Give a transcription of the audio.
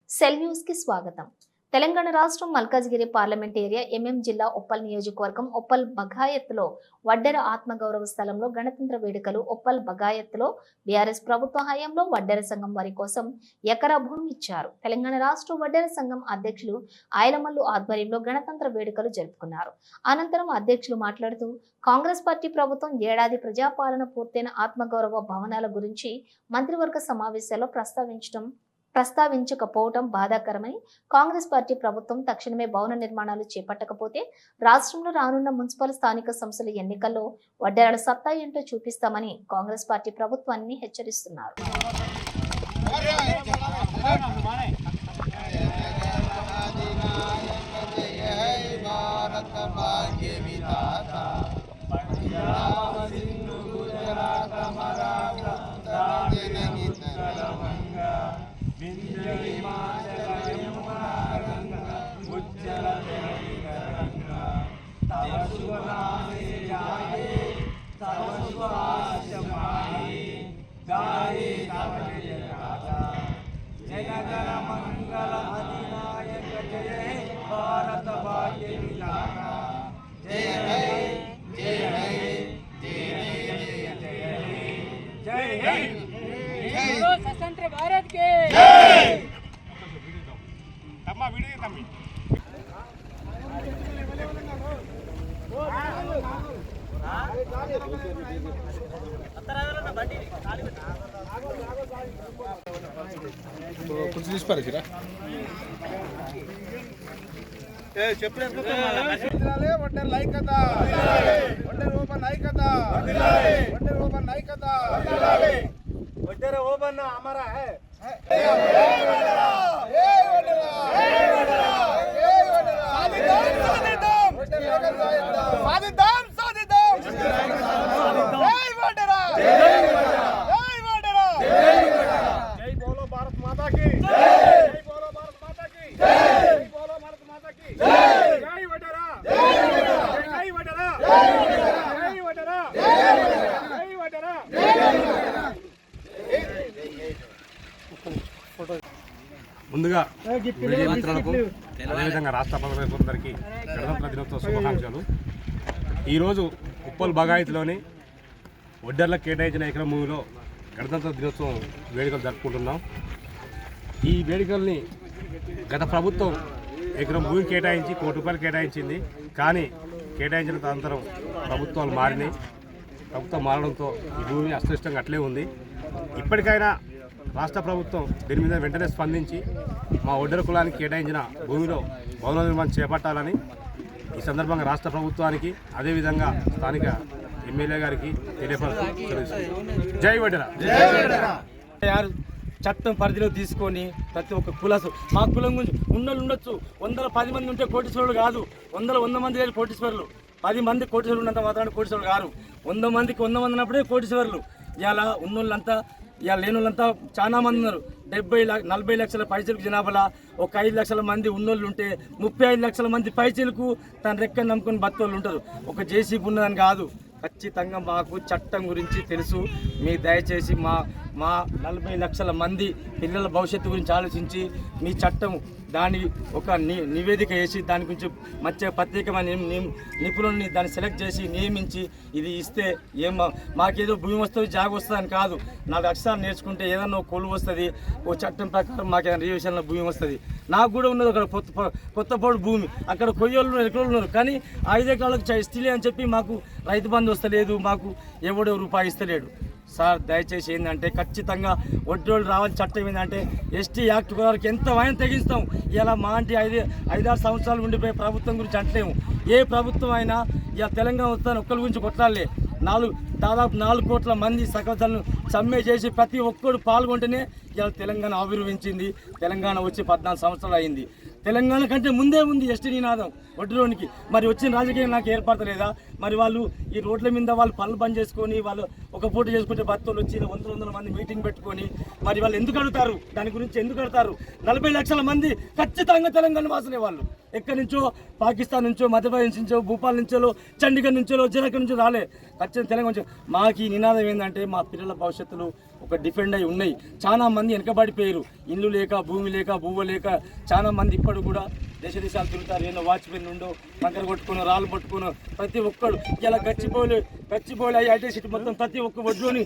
Cell news కి స్వాగతం. తెలంగాణ రాష్ట్రం మల్కాజ్గిరి పార్లమెంట్ ఏరియా ఎంఎం జిల్లా ఉప్పల్ నియోజకవర్గం ఉప్పల్ బగాయత్లో వడ్డెర ఆత్మగౌరవ స్థలంలో గణతంత్ర వేడుకలు. ఉప్పల్ బగాయత్లో బీఆర్ఎస్ ప్రభుత్వ హయాంలో వడ్డెర సంఘం వారి కోసం ఎకరా భూమి ఇచ్చారు. తెలంగాణ రాష్ట్ర వడ్డెర సంఘం అధ్యక్షులు ఆయలమల్లు ఆధ్వర్యంలో గణతంత్ర వేడుకలు జరుపుకున్నారు. అనంతరం అధ్యక్షులు మాట్లాడుతూ కాంగ్రెస్ పార్టీ ప్రభుత్వం ఏడాది ప్రజాపాలన పూర్తయిన ఆత్మగౌరవ భవనాల గురించి మంత్రివర్గ సమావేశాల్లో ప్రస్తావించకపోవడం బాధాకరమని, కాంగ్రెస్ పార్టీ ప్రభుత్వం తక్షణమే భవన నిర్మాణాలు చేపట్టకపోతే రాష్ట్రంలో రానున్న మున్సిపల్ స్థానిక సంస్థల ఎన్నికల్లో వడ్డెరల సత్తా ఏంటో చూపిస్తామని కాంగ్రెస్ పార్టీ ప్రభుత్వాన్ని హెచ్చరిస్తున్నారు. జగదల మంగళ అధినాయక జయ భారత భాగ్య విధాత జయ హై జయ హై జయ జయ జయ జయ హై बोलो स्वतंत्र भारत के जय। तम्मा वीडियो तम्मी कुछ दिस पर किरा ए చెప్పు వదిలాలే వడ్డర్ లైకత వడ్డర్ ఓపెన్ లైకత వదిలాలే వడ్డర్ ఓపెన్ లైకత వదిలాలే వడ్డర్ ఓపెన్ हमारा है ए వడ్డర్ సాధిద్దాం వడ్డర్ లగన్ సాధిద్దాం సాధిద్దాం జై వడ్డర్ జై వడ్డర్ జై జై బోలో భారత్ మాతా की జై బోలో భారత్ మాతా की జై బోలో భారత్ మాతా की జై వడ్డర్ జై వడ్డర్ జై వడ్డర్ జై వడ్డర్ ముందుగా మీడియా మిత్రులకు అదేవిధంగా రాష్ట్ర ప్రజలందరికీ గణతంత్ర దినోత్సవ శుభాకాంక్షలు. ఈరోజు ఉప్పల్ బగాయత్లోని వడ్డర్లకు కేటాయించిన ఎకరం భూమిలో గణతంత్ర దినోత్సవం వేడుకలు జరుపుకుంటున్నాం. ఈ వేడుకల్ని గత ప్రభుత్వం ఎకరం భూమి కేటాయించి ₹1 కోటి కేటాయించింది. కానీ కేటాయించిన అనంతరం ప్రభుత్వాలు మారినాయి. ప్రభుత్వం మారడంతో ఈ భూమి అస్పష్టంగా అట్లే ఉంది. ఇప్పటికైనా రాష్ట్ర ప్రభుత్వం దీని మీద వెంటనే స్పందించి మా వడ్డెర కులానికి కేటాయించిన భూమిలో భవన నిర్మాణం చేపట్టాలని ఈ సందర్భంగా రాష్ట్ర ప్రభుత్వానికి అదేవిధంగా స్థానిక ఎమ్మెల్యే గారికి తెలియపరుస్తుంది. జై వడ్డెర. చట్టం పరిధిలో తీసుకొని ప్రతి ఒక్క కులసు మా కులం గురించి ఉన్నోళ్ళు ఉండొచ్చు. 110 మంది ఉంటే కోటీశ్వరులు కాదు. 100 మంది లేదు కోటీశ్వరులు. 10 మంది కోటీశ్వరులు ఉన్నంత మాత్రాన్ని కోటీశ్వరులు కాదు. 100 మందికి 100 మంది ఉన్నప్పుడే కోటీశ్వరులు. ఇలా ఉన్నోళ్ళంతా ఇలా లేనోళ్ళంతా చాలా మంది ఉన్నారు. 40 లక్షల పైసలకు జనాభాలో ఒక 5 లక్షల మంది ఉన్నోళ్ళు ఉంటే 35 లక్షల మంది పైసలకు తన రెక్కని నమ్ముకొని బతోళ్ళు ఉంటారు. ఒక జేసీబీ ఉన్నదని కాదు. ఖచ్చితంగా మాకు చట్టం గురించి తెలుసు. మీ దయచేసి మా 40 లక్షల మంది పిల్లల భవిష్యత్తు గురించి ఆలోచించి మీ చట్టం దాని ఒక నివేదిక వేసి దాని గురించి మంచిగా ప్రత్యేకమైన నిపుణుల్ని దాన్ని సెలెక్ట్ చేసి నియమించి ఇది ఇస్తే మాకేదో భూమి వస్తుంది జాగ వస్తుంది అని కాదు. 4 అక్షరాలు నేర్చుకుంటే ఏదన్నా కొలువు వస్తుంది. ఓ చట్టం ప్రకారం మాకు ఏదైనా రిజర్వేషన్లో భూమి వస్తుంది. నాకు కూడా ఉన్నది అక్కడ కొత్తపాడు భూమి. అక్కడ కొయ్యోళ్ళు ఎక్కడోళ్ళు ఉన్నారు. కానీ 5 ఎకరాలకు ఇస్తలే అని చెప్పి మాకు రైతు బంధు వస్తలేదు. మాకు ఎవడో రూపాయి ఇస్తలేడు. సార్ దయచేసి ఏంటంటే ఖచ్చితంగా వడ్డోళ్ళు రావాలి. చట్టం ఏంటంటే ఎస్టీ యాక్ట్ వరకు ఎంత వైన్ తెగిస్తాం. ఇలా మా అంటే 5-6 సంవత్సరాలు ఉండిపోయే ప్రభుత్వం గురించి అంటలేము. ఏ ప్రభుత్వం అయినా ఇలా తెలంగాణ వస్తాను ఒక్కరి గురించి కొట్లాడలే. దాదాపు 4 కోట్ల మంది సకలతలను సమ్మె చేసి ప్రతి ఒక్కరు పాల్గొంటేనే ఇలా తెలంగాణ ఆవిర్భవించింది. తెలంగాణ వచ్చి 14 సంవత్సరాలు అయింది. తెలంగాణ కంటే ముందే ఉంది ఎస్టీ నినాదం వడ్డీలోనికి. మరి వచ్చిన రాజకీయం నాకు ఏర్పడతలేదా? మరి వాళ్ళు ఈ రోడ్ల మీద వాళ్ళు పనులు బంద్ చేసుకొని వాళ్ళు ఒక పూట చేసుకుంటే భక్తులు వచ్చి 100 మంది మీటింగ్ పెట్టుకొని మరి వాళ్ళు ఎందుకు అడుగుతారు? దాని గురించి ఎందుకు అడుగుతారు? 40 లక్షల మంది ఖచ్చితంగా తెలంగాణ వాసులే. వాళ్ళు ఎక్కడి నుంచో పాకిస్తాన్ నుంచో మధ్యప్రదేశ్ నుంచో భూపాల్ నుంచో చండీగఢ్ నుంచో జరగ నుంచో రాలే. ఖచ్చితంగా తెలంగాణ నుంచి మాకు ఈ నినాదం ఏంటంటే మా పిల్లల భవిష్యత్తులో ఒక డిఫెండ్ అయి ఉన్నాయి. చాలా మంది వెనకబడిపోయారు, ఇల్లు లేక భూమి లేక భూవ లేక చాలా మంది ఇప్పుడు కూడా దేశ దేశాలు తిరుగుతారు. ఏదో వాచ్మెన్ ఉండో కంకర కొట్టుకుని రాళ్ళు పట్టుకుని ప్రతి ఒక్కడు ఇలా గచ్చిపోలే ఐటీ సిటీ మొత్తం ప్రతి ఒక్క ఒడ్లోని